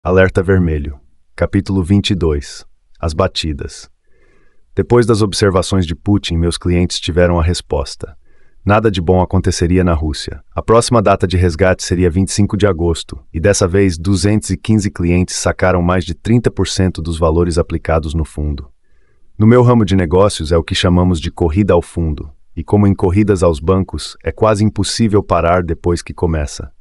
Alerta Vermelho. Capítulo 22. As batidas. Depois das observações de Putin, meus clientes tiveram a resposta. Nada de bom aconteceria na Rússia. A próxima data de resgate seria 25 de agosto, e dessa vez 215 clientes sacaram mais de 30% dos valores aplicados no fundo. No meu ramo de negócios é o que chamamos de corrida ao fundo, e como em corridas aos bancos, é quase impossível parar depois que começa.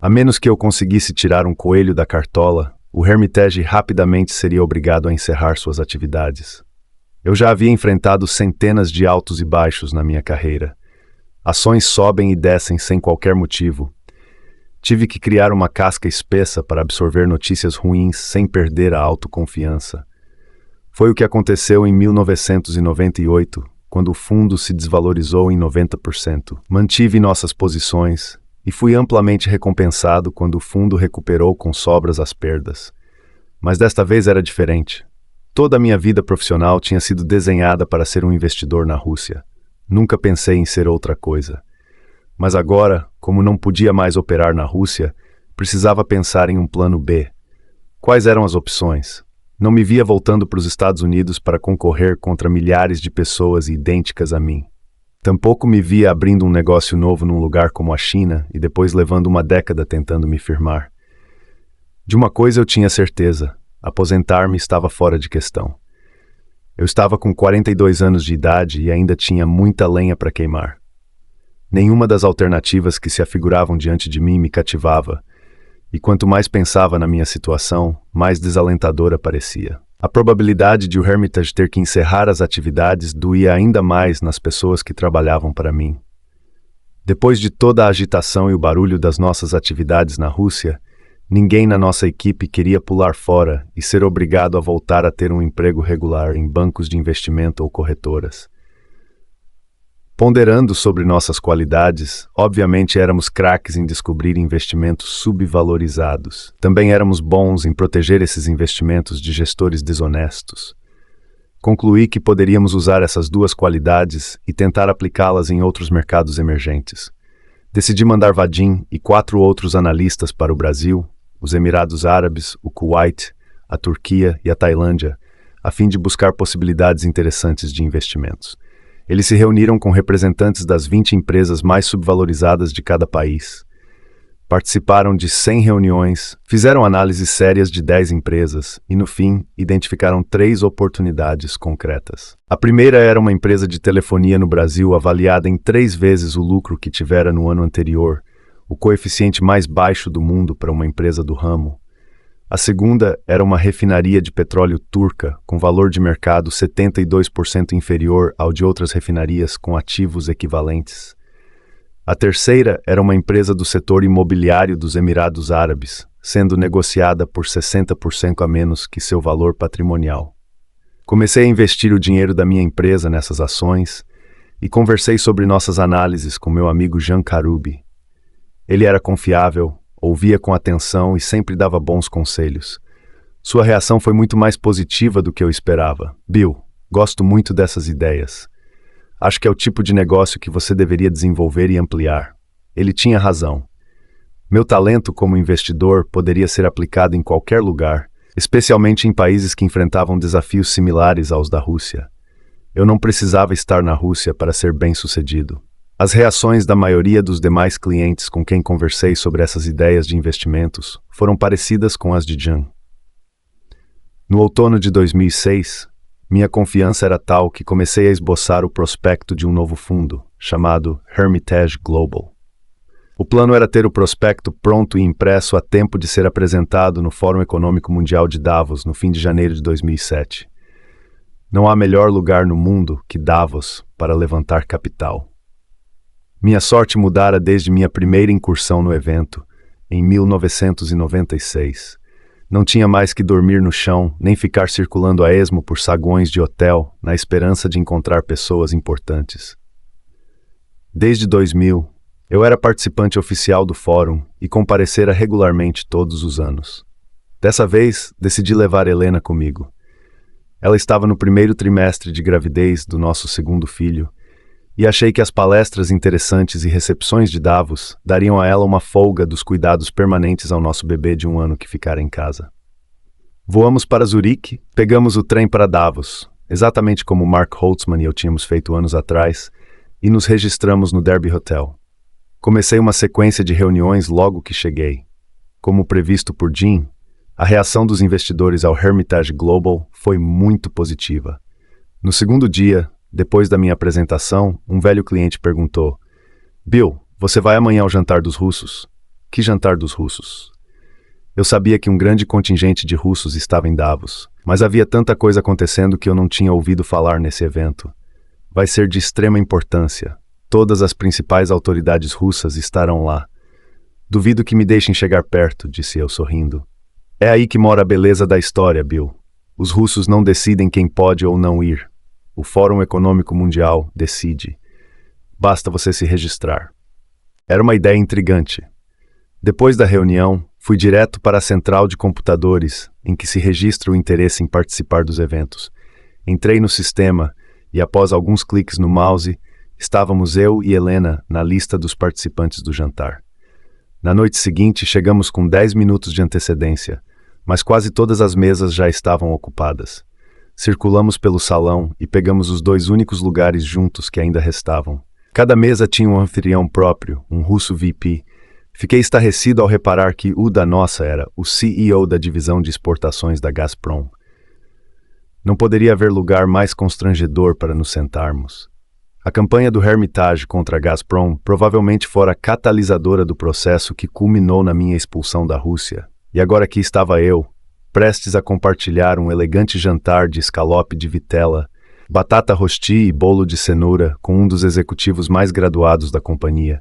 A menos que eu conseguisse tirar um coelho da cartola, o Hermitage rapidamente seria obrigado a encerrar suas atividades. Eu já havia enfrentado centenas de altos e baixos na minha carreira. Ações sobem e descem sem qualquer motivo. Tive que criar uma casca espessa para absorver notícias ruins sem perder a autoconfiança. Foi o que aconteceu em 1998, quando o fundo se desvalorizou em 90%. Mantive nossas posições e fui amplamente recompensado quando o fundo recuperou com sobras as perdas. Mas desta vez era diferente. Toda a minha vida profissional tinha sido desenhada para ser um investidor na Rússia. Nunca pensei em ser outra coisa. Mas agora, como não podia mais operar na Rússia, precisava pensar em um plano B. Quais eram as opções? Não me via voltando para os Estados Unidos para concorrer contra milhares de pessoas idênticas a mim. Tampouco me via abrindo um negócio novo num lugar como a China e depois levando uma década tentando me firmar. De uma coisa eu tinha certeza: aposentar-me estava fora de questão. Eu estava com 42 anos de idade e ainda tinha muita lenha para queimar. Nenhuma das alternativas que se afiguravam diante de mim me cativava, e quanto mais pensava na minha situação, mais desalentadora parecia. A probabilidade de o Hermitage ter que encerrar as atividades doía ainda mais nas pessoas que trabalhavam para mim. Depois de toda a agitação e o barulho das nossas atividades na Rússia, ninguém na nossa equipe queria pular fora e ser obrigado a voltar a ter um emprego regular em bancos de investimento ou corretoras. Ponderando sobre nossas qualidades, obviamente éramos craques em descobrir investimentos subvalorizados. Também éramos bons em proteger esses investimentos de gestores desonestos. Concluí que poderíamos usar essas duas qualidades e tentar aplicá-las em outros mercados emergentes. Decidi mandar Vadim e 4 outros analistas para o Brasil, os Emirados Árabes, o Kuwait, a Turquia e a Tailândia, a fim de buscar possibilidades interessantes de investimentos. Eles se reuniram com representantes das 20 empresas mais subvalorizadas de cada país. Participaram de 100 reuniões, fizeram análises sérias de 10 empresas e, no fim, identificaram 3 oportunidades concretas. A primeira era uma empresa de telefonia no Brasil avaliada em 3 vezes o lucro que tivera no ano anterior, o coeficiente mais baixo do mundo para uma empresa do ramo. A segunda era uma refinaria de petróleo turca, com valor de mercado 72% inferior ao de outras refinarias com ativos equivalentes. A terceira era uma empresa do setor imobiliário dos Emirados Árabes, sendo negociada por 60% a menos que seu valor patrimonial. Comecei a investir o dinheiro da minha empresa nessas ações e conversei sobre nossas análises com meu amigo Jean Karoubi. Ele era confiável, ouvia com atenção e sempre dava bons conselhos. Sua reação foi muito mais positiva do que eu esperava. Bill, gosto muito dessas ideias. Acho que é o tipo de negócio que você deveria desenvolver e ampliar. Ele tinha razão. Meu talento como investidor poderia ser aplicado em qualquer lugar, especialmente em países que enfrentavam desafios similares aos da Rússia. Eu não precisava estar na Rússia para ser bem-sucedido. As reações da maioria dos demais clientes com quem conversei sobre essas ideias de investimentos foram parecidas com as de Jean. No outono de 2006, minha confiança era tal que comecei a esboçar o prospecto de um novo fundo, chamado Hermitage Global. O plano era ter o prospecto pronto e impresso a tempo de ser apresentado no Fórum Econômico Mundial de Davos no fim de janeiro de 2007. Não há melhor lugar no mundo que Davos para levantar capital. Minha sorte mudara desde minha primeira incursão no evento, em 1996. Não tinha mais que dormir no chão, nem ficar circulando a esmo por saguões de hotel, na esperança de encontrar pessoas importantes. Desde 2000, eu era participante oficial do fórum e comparecera regularmente todos os anos. Dessa vez, decidi levar Helena comigo. Ela estava no primeiro trimestre de gravidez do nosso segundo filho, e achei que as palestras interessantes e recepções de Davos dariam a ela uma folga dos cuidados permanentes ao nosso bebê de 1 ano que ficara em casa. Voamos para Zurique, pegamos o trem para Davos, exatamente como Mark Holtzman e eu tínhamos feito anos atrás, e nos registramos no Derby Hotel. Comecei uma sequência de reuniões logo que cheguei. Como previsto por Jim, a reação dos investidores ao Hermitage Global foi muito positiva. No segundo dia, depois da minha apresentação, um velho cliente perguntou: Bill, você vai amanhã ao jantar dos russos? Que jantar dos russos? Eu sabia que um grande contingente de russos estava em Davos, mas havia tanta coisa acontecendo que eu não tinha ouvido falar nesse evento. Vai ser de extrema importância. Todas as principais autoridades russas estarão lá. Duvido que me deixem chegar perto, disse eu sorrindo. É aí que mora a beleza da história, Bill. Os russos não decidem quem pode ou não ir. O Fórum Econômico Mundial decide. Basta você se registrar. Era uma ideia intrigante. Depois da reunião, fui direto para a central de computadores, em que se registra o interesse em participar dos eventos. Entrei no sistema e, após alguns cliques no mouse, estávamos eu e Helena na lista dos participantes do jantar. Na noite seguinte, chegamos com 10 minutos de antecedência, mas quase todas as mesas já estavam ocupadas. Circulamos pelo salão e pegamos os 2 únicos lugares juntos que ainda restavam. Cada mesa tinha um anfitrião próprio, um russo VP. Fiquei estarrecido ao reparar que o da nossa era o CEO da divisão de exportações da Gazprom. Não poderia haver lugar mais constrangedor para nos sentarmos. A campanha do Hermitage contra a Gazprom provavelmente fora a catalisadora do processo que culminou na minha expulsão da Rússia. E agora aqui estava eu, prestes a compartilhar um elegante jantar de escalope de vitela, batata rosti e bolo de cenoura com um dos executivos mais graduados da companhia.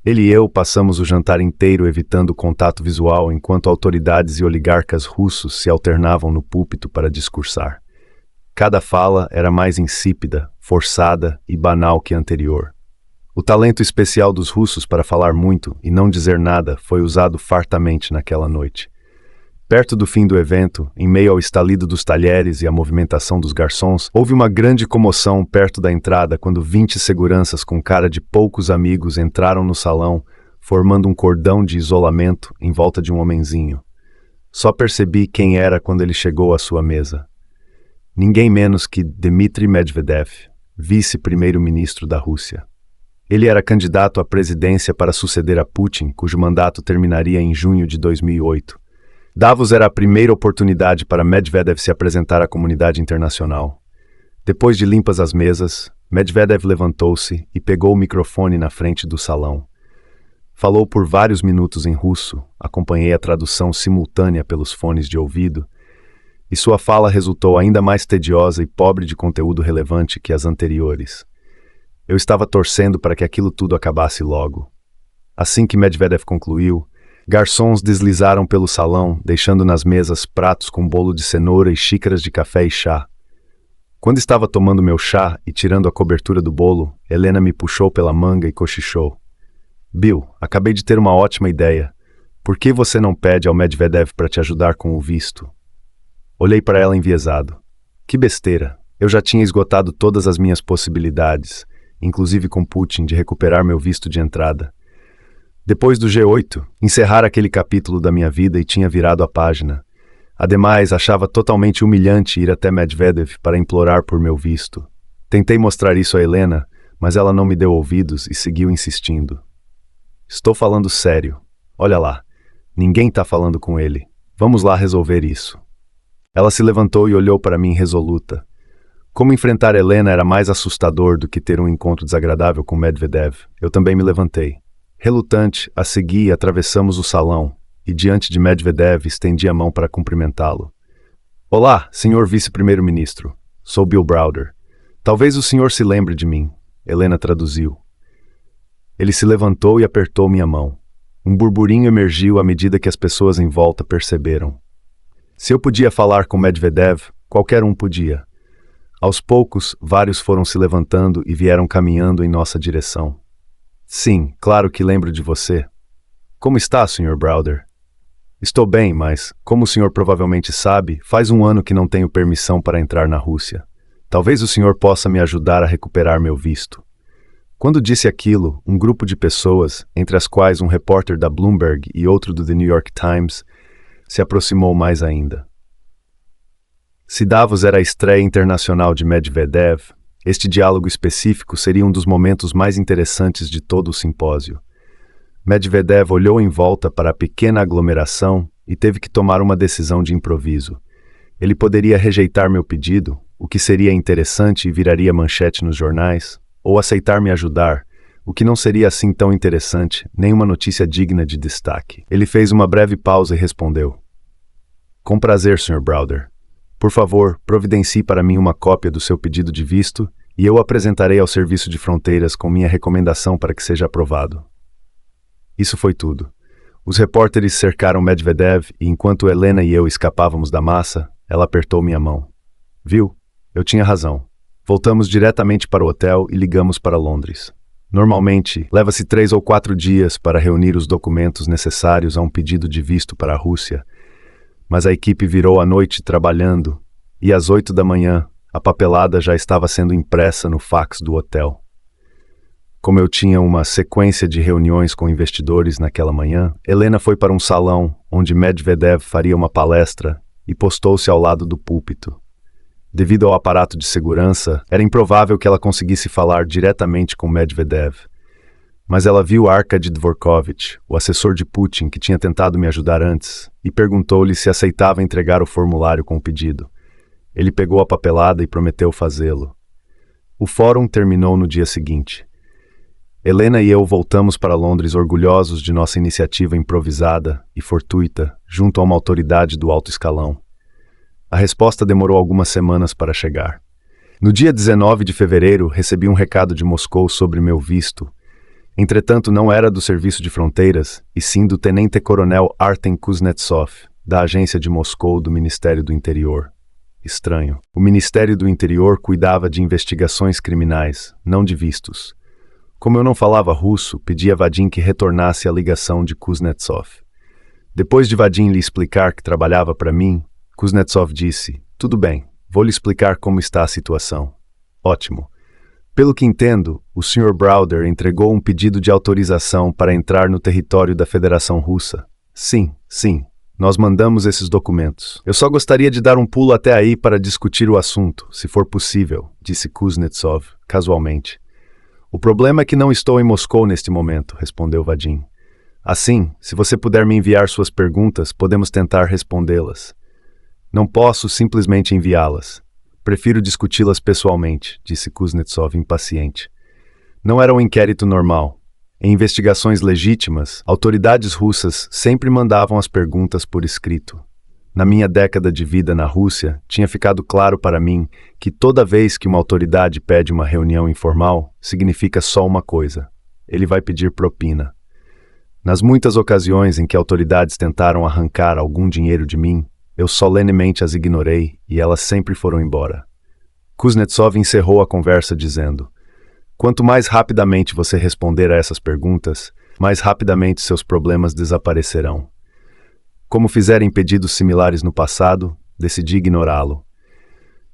Ele e eu passamos o jantar inteiro evitando contato visual enquanto autoridades e oligarcas russos se alternavam no púlpito para discursar. Cada fala era mais insípida, forçada e banal que a anterior. O talento especial dos russos para falar muito e não dizer nada foi usado fartamente naquela noite. Perto do fim do evento, em meio ao estalido dos talheres e à movimentação dos garçons, houve uma grande comoção perto da entrada quando 20 seguranças com cara de poucos amigos entraram no salão, formando um cordão de isolamento em volta de um homenzinho. Só percebi quem era quando ele chegou à sua mesa. Ninguém menos que Dmitry Medvedev, vice-primeiro-ministro da Rússia. Ele era candidato à presidência para suceder a Putin, cujo mandato terminaria em junho de 2008. Davos era a primeira oportunidade para Medvedev se apresentar à comunidade internacional. Depois de limpas as mesas, Medvedev levantou-se e pegou o microfone na frente do salão. Falou por vários minutos em russo, acompanhei a tradução simultânea pelos fones de ouvido, e sua fala resultou ainda mais tediosa e pobre de conteúdo relevante que as anteriores. Eu estava torcendo para que aquilo tudo acabasse logo. Assim que Medvedev concluiu, garçons deslizaram pelo salão, deixando nas mesas pratos com bolo de cenoura e xícaras de café e chá. Quando estava tomando meu chá e tirando a cobertura do bolo, Helena me puxou pela manga e cochichou. Bill, acabei de ter uma ótima ideia. Por que você não pede ao Medvedev para te ajudar com o visto? Olhei para ela enviesado. Que besteira. Eu já tinha esgotado todas as minhas possibilidades, inclusive com Putin, de recuperar meu visto de entrada. Depois do G8, encerrar aquele capítulo da minha vida e tinha virado a página. Ademais, achava totalmente humilhante ir até Medvedev para implorar por meu visto. Tentei mostrar isso a Helena, mas ela não me deu ouvidos e seguiu insistindo. Estou falando sério. Olha lá. Ninguém está falando com ele. Vamos lá resolver isso. Ela se levantou e olhou para mim resoluta. Como enfrentar Helena era mais assustador do que ter um encontro desagradável com Medvedev, eu também me levantei. Relutante, a segui e atravessamos o salão, e diante de Medvedev estendi a mão para cumprimentá-lo. Olá, senhor vice-primeiro-ministro. Sou Bill Browder. Talvez o senhor se lembre de mim. Helena traduziu. Ele se levantou e apertou minha mão. Um burburinho emergiu à medida que as pessoas em volta perceberam. Se eu podia falar com Medvedev, qualquer um podia. Aos poucos, vários foram se levantando e vieram caminhando em nossa direção. Sim, claro que lembro de você. Como está, Sr. Browder? Estou bem, mas, como o senhor provavelmente sabe, faz um ano que não tenho permissão para entrar na Rússia. Talvez o senhor possa me ajudar a recuperar meu visto. Quando disse aquilo, um grupo de pessoas, entre as quais um repórter da Bloomberg e outro do The New York Times, se aproximou mais ainda. Se Davos era a estreia internacional de Medvedev, este diálogo específico seria um dos momentos mais interessantes de todo o simpósio. Medvedev olhou em volta para a pequena aglomeração e teve que tomar uma decisão de improviso. Ele poderia rejeitar meu pedido, o que seria interessante e viraria manchete nos jornais, ou aceitar me ajudar, o que não seria assim tão interessante, nem uma notícia digna de destaque. Ele fez uma breve pausa e respondeu: "Com prazer, Sr. Browder. Por favor, providencie para mim uma cópia do seu pedido de visto e eu apresentarei ao Serviço de Fronteiras com minha recomendação para que seja aprovado." Isso foi tudo. Os repórteres cercaram Medvedev e enquanto Helena e eu escapávamos da massa, ela apertou minha mão. "Viu? Eu tinha razão. Voltamos diretamente para o hotel e ligamos para Londres. Normalmente, leva-se 3 ou 4 dias para reunir os documentos necessários a um pedido de visto para a Rússia, mas a equipe virou a noite trabalhando e às 8 da manhã a papelada já estava sendo impressa no fax do hotel. Como eu tinha uma sequência de reuniões com investidores naquela manhã, Helena foi para um salão onde Medvedev faria uma palestra e postou-se ao lado do púlpito. Devido ao aparato de segurança, era improvável que ela conseguisse falar diretamente com Medvedev. Mas ela viu Arkady Dvorkovich, o assessor de Putin que tinha tentado me ajudar antes, e perguntou-lhe se aceitava entregar o formulário com o pedido. Ele pegou a papelada e prometeu fazê-lo. O fórum terminou no dia seguinte. Helena e eu voltamos para Londres orgulhosos de nossa iniciativa improvisada e fortuita junto a uma autoridade do alto escalão. A resposta demorou algumas semanas para chegar. No dia 19 de fevereiro, recebi um recado de Moscou sobre meu visto. Entretanto, não era do Serviço de Fronteiras, e sim do tenente-coronel Artem Kuznetsov, da agência de Moscou do Ministério do Interior. Estranho. O Ministério do Interior cuidava de investigações criminais, não de vistos. Como eu não falava russo, pedi a Vadim que retornasse a ligação de Kuznetsov. Depois de Vadim lhe explicar que trabalhava para mim, Kuznetsov disse: "Tudo bem, vou lhe explicar como está a situação." "Ótimo. Pelo que entendo, o Sr. Browder entregou um pedido de autorização para entrar no território da Federação Russa." Sim. Nós mandamos esses documentos. Eu só gostaria de dar um pulo até aí para discutir o assunto, se for possível, disse Kuznetsov, casualmente. "O problema é que não estou em Moscou neste momento", respondeu Vadim. "Assim, se você puder me enviar suas perguntas, podemos tentar respondê-las." "Não posso simplesmente enviá-las. Prefiro discuti-las pessoalmente", disse Kuznetsov impaciente. Não era um inquérito normal. Em investigações legítimas, autoridades russas sempre mandavam as perguntas por escrito. Na minha década de vida na Rússia, tinha ficado claro para mim que toda vez que uma autoridade pede uma reunião informal, significa só uma coisa: ele vai pedir propina. Nas muitas ocasiões em que autoridades tentaram arrancar algum dinheiro de mim, eu solenemente as ignorei e elas sempre foram embora. Kuznetsov encerrou a conversa dizendo: "Quanto mais rapidamente você responder a essas perguntas, mais rapidamente seus problemas desaparecerão." Como fizerem pedidos similares no passado, decidi ignorá-lo.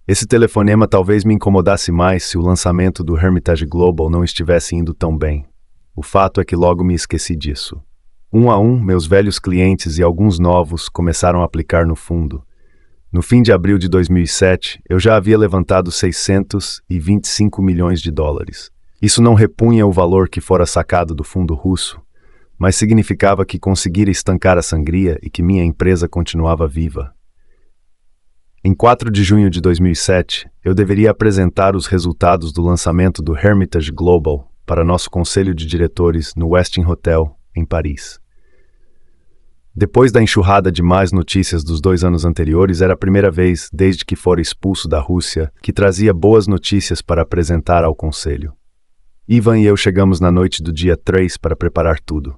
Esse telefonema talvez me incomodasse mais se o lançamento do Hermitage Global não estivesse indo tão bem. O fato é que logo me esqueci disso. Um a um, meus velhos clientes e alguns novos começaram a aplicar no fundo. No fim de abril de 2007, eu já havia levantado $625 milhões. Isso não repunha o valor que fora sacado do fundo russo, mas significava que conseguira estancar a sangria e que minha empresa continuava viva. Em 4 de junho de 2007, eu deveria apresentar os resultados do lançamento do Hermitage Global para nosso conselho de diretores no Westin Hotel, em Paris. Depois da enxurrada de más notícias dos 2 anos anteriores, era a primeira vez, desde que fora expulso da Rússia, que trazia boas notícias para apresentar ao conselho. Ivan e eu chegamos na noite do dia 3 para preparar tudo.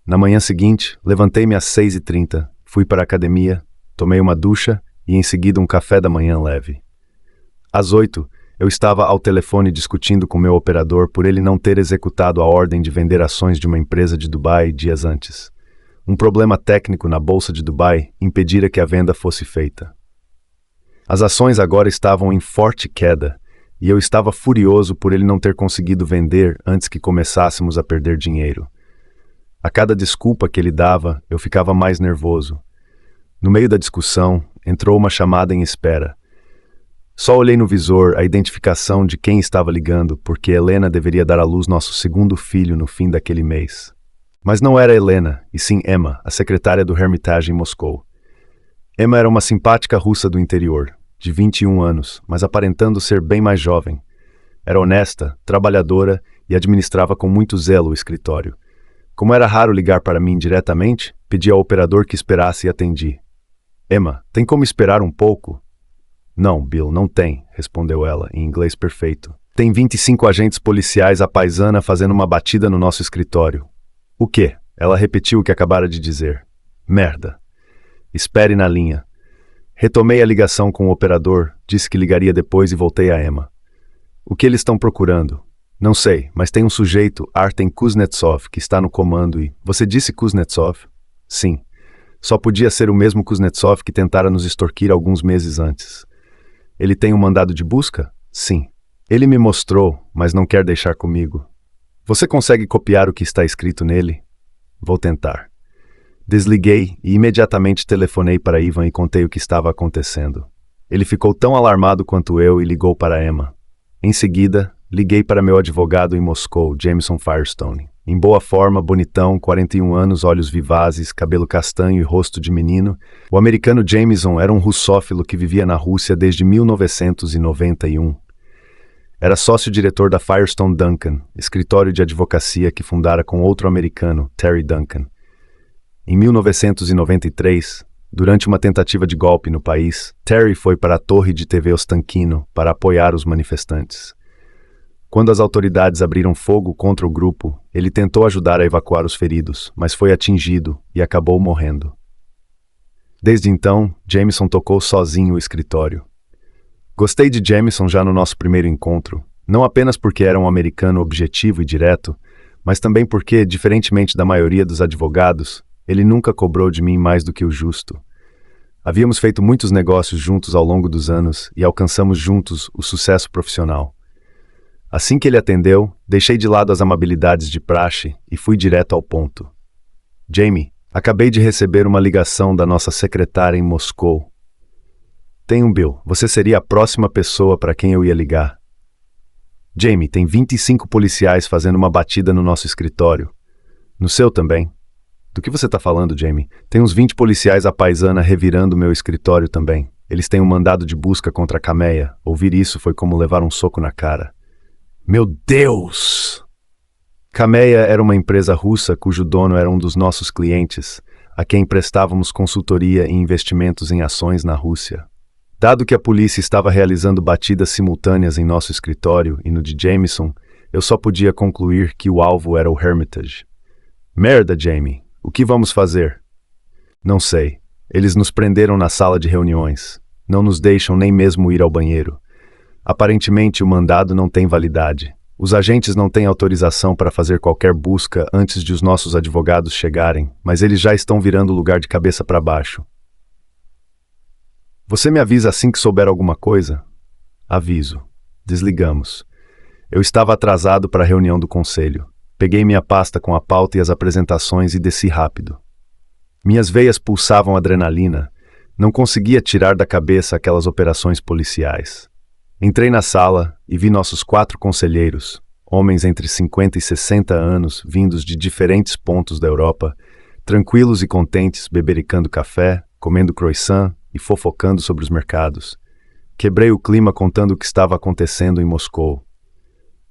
Na manhã seguinte, levantei-me às 6h30, fui para a academia, tomei uma ducha e em seguida um café da manhã leve. Às 8, eu estava ao telefone discutindo com meu operador por ele não ter executado a ordem de vender ações de uma empresa de Dubai dias antes. Um problema técnico na Bolsa de Dubai impedira que a venda fosse feita. As ações agora estavam em forte queda e eu estava furioso por ele não ter conseguido vender antes que começássemos a perder dinheiro. A cada desculpa que ele dava, eu ficava mais nervoso. No meio da discussão, entrou uma chamada em espera. Só olhei no visor a identificação de quem estava ligando, porque Helena deveria dar à luz nosso segundo filho no fim daquele mês. Mas não era Helena, e sim Emma, a secretária do Hermitage em Moscou. Emma era uma simpática russa do interior, de 21 anos, mas aparentando ser bem mais jovem. Era honesta, trabalhadora e administrava com muito zelo o escritório. Como era raro ligar para mim diretamente, pedi ao operador que esperasse e atendi. Emma, tem como esperar um pouco? Não, Bill, não tem, respondeu ela, em inglês perfeito. Tem 25 agentes policiais à paisana fazendo uma batida no nosso escritório. O quê? Ela repetiu o que acabara de dizer. Merda. Espere na linha. Retomei a ligação com o operador, disse que ligaria depois e voltei a Emma. O que eles estão procurando? Não sei, mas tem um sujeito, Artem Kuznetsov, que está no comando e... Você disse Kuznetsov? Sim. Só podia ser o mesmo Kuznetsov que tentara nos extorquir alguns meses antes. Ele tem um mandado de busca? Sim. Ele me mostrou, mas não quer deixar comigo. Você consegue copiar o que está escrito nele? Vou tentar. Desliguei e imediatamente telefonei para Ivan e contei o que estava acontecendo. Ele ficou tão alarmado quanto eu e ligou para Emma. Em seguida, liguei para meu advogado em Moscou, Jameson Firestone. Em boa forma, bonitão, 41 anos, olhos vivazes, cabelo castanho e rosto de menino, o americano Jameson era um russófilo que vivia na Rússia desde 1991. Era sócio-diretor da Firestone Duncan, escritório de advocacia que fundara com outro americano, Terry Duncan. Em 1993, durante uma tentativa de golpe no país, Terry foi para a torre de TV Ostankino para apoiar os manifestantes. Quando as autoridades abriram fogo contra o grupo, ele tentou ajudar a evacuar os feridos, mas foi atingido e acabou morrendo. Desde então, Jameson tocou sozinho o escritório. Gostei de Jameson já no nosso primeiro encontro, não apenas porque era um americano objetivo e direto, mas também porque, diferentemente da maioria dos advogados, ele nunca cobrou de mim mais do que o justo. Havíamos feito muitos negócios juntos ao longo dos anos e alcançamos juntos o sucesso profissional. Assim que ele atendeu, deixei de lado as amabilidades de praxe e fui direto ao ponto. Jamie, acabei de receber uma ligação da nossa secretária em Moscou. Tem um Bill, você seria a próxima pessoa para quem eu ia ligar. Jamie, tem 25 policiais fazendo uma batida no nosso escritório. No seu também? Do que você está falando, Jamie? Tem uns 20 policiais à paisana revirando meu escritório também. Eles têm um mandado de busca contra a Cameia. Ouvir isso foi como levar um soco na cara. Meu Deus! Cameia era uma empresa russa cujo dono era um dos nossos clientes, a quem prestávamos consultoria e investimentos em ações na Rússia. Dado que a polícia estava realizando batidas simultâneas em nosso escritório e no de Jameson, eu só podia concluir que o alvo era o Hermitage. Merda, Jamie! O que vamos fazer? Não sei. Eles nos prenderam na sala de reuniões. Não nos deixam nem mesmo ir ao banheiro. Aparentemente, o mandado não tem validade. Os agentes não têm autorização para fazer qualquer busca antes de os nossos advogados chegarem, mas eles já estão virando o lugar de cabeça para baixo. Você me avisa assim que souber alguma coisa? Aviso. Desligamos. Eu estava atrasado para a reunião do conselho. Peguei minha pasta com a pauta e as apresentações e desci rápido. Minhas veias pulsavam adrenalina. Não conseguia tirar da cabeça aquelas operações policiais. Entrei na sala e vi nossos 4 conselheiros, homens entre 50 e 60 anos, vindos de diferentes pontos da Europa, tranquilos e contentes, bebericando café, comendo croissant e fofocando sobre os mercados. Quebrei o clima contando o que estava acontecendo em Moscou.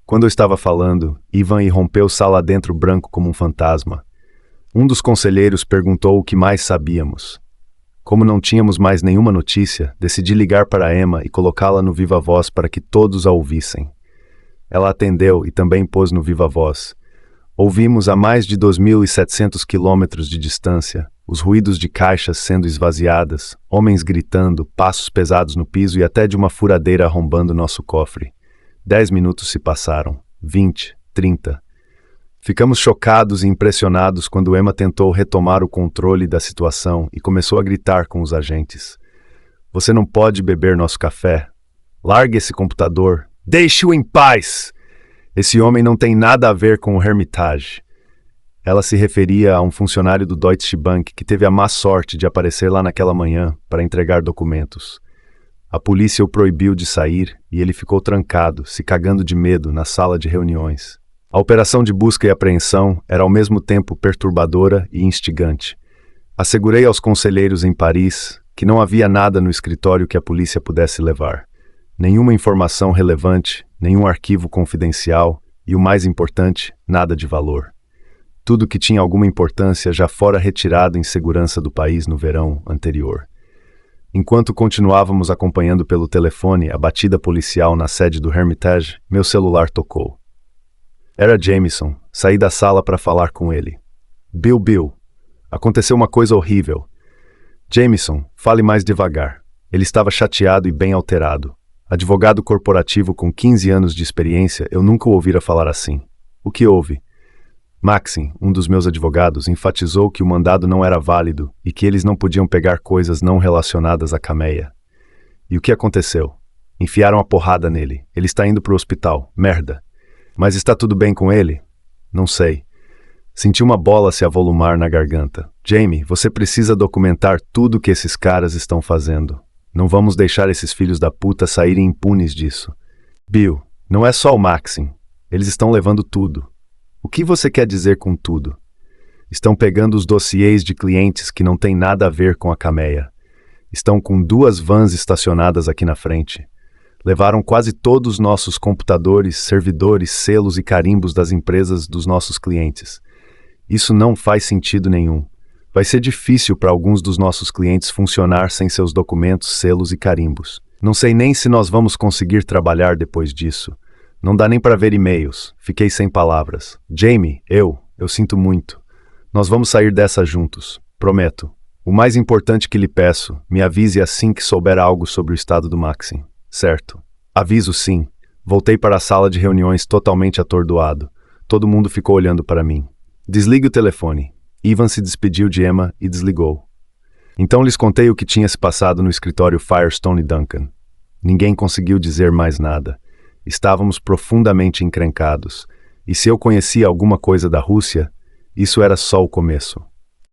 Quando eu estava falando, Ivan irrompeu sala dentro branco como um fantasma. Um dos conselheiros perguntou o que mais sabíamos. Como não tínhamos mais nenhuma notícia, decidi ligar para Emma e colocá-la no viva-voz para que todos a ouvissem. Ela atendeu e também pôs no viva-voz. Ouvimos a mais de 2.700 quilômetros de distância, os ruídos de caixas sendo esvaziadas, homens gritando, passos pesados no piso e até de uma furadeira arrombando nosso cofre. 10 minutos se passaram, 20, 30. Ficamos chocados e impressionados quando Emma tentou retomar o controle da situação e começou a gritar com os agentes. Você não pode beber nosso café. Largue esse computador. Deixe-o em paz! Esse homem não tem nada a ver com o Hermitage. Ela se referia a um funcionário do Deutsche Bank que teve a má sorte de aparecer lá naquela manhã para entregar documentos. A polícia o proibiu de sair e ele ficou trancado, se cagando de medo, na sala de reuniões. A operação de busca e apreensão era ao mesmo tempo perturbadora e instigante. Assegurei aos conselheiros em Paris que não havia nada no escritório que a polícia pudesse levar. Nenhuma informação relevante, nenhum arquivo confidencial e, o mais importante, nada de valor. Tudo que tinha alguma importância já fora retirado em segurança do país no verão anterior. Enquanto continuávamos acompanhando pelo telefone a batida policial na sede do Hermitage, meu celular tocou. Era Jameson. Saí da sala para falar com ele. Bill, aconteceu uma coisa horrível. Jameson, fale mais devagar. Ele estava chateado e bem alterado. Advogado corporativo com 15 anos de experiência, eu nunca o ouvira falar assim. O que houve? Maxim, um dos meus advogados, enfatizou que o mandado não era válido e que eles não podiam pegar coisas não relacionadas à Cameia. E o que aconteceu? Enfiaram a porrada nele. Ele está indo para o hospital. Merda. Mas está tudo bem com ele? Não sei. Senti uma bola se avolumar na garganta. Jamie, você precisa documentar tudo que esses caras estão fazendo. Não vamos deixar esses filhos da puta saírem impunes disso. Bill, não é só o Maxim. Eles estão levando tudo. O que você quer dizer com tudo? Estão pegando os dossiês de clientes que não têm nada a ver com a Cameia. Estão com 2 vans estacionadas aqui na frente. Levaram quase todos os nossos computadores, servidores, selos e carimbos das empresas dos nossos clientes. Isso não faz sentido nenhum. Vai ser difícil para alguns dos nossos clientes funcionar sem seus documentos, selos e carimbos. Não sei nem se nós vamos conseguir trabalhar depois disso. Não dá nem para ver e-mails. Fiquei sem palavras. Jamie, eu sinto muito. Nós vamos sair dessa juntos. Prometo. O mais importante que lhe peço, me avise assim que souber algo sobre o estado do Maxim. Certo. Aviso sim. Voltei para a sala de reuniões totalmente atordoado. Todo mundo ficou olhando para mim. Desligue o telefone. Ivan se despediu de Emma e desligou. Então lhes contei o que tinha se passado no escritório Firestone Duncan. Ninguém conseguiu dizer mais nada. Estávamos profundamente encrencados, e se eu conhecia alguma coisa da Rússia, isso era só o começo.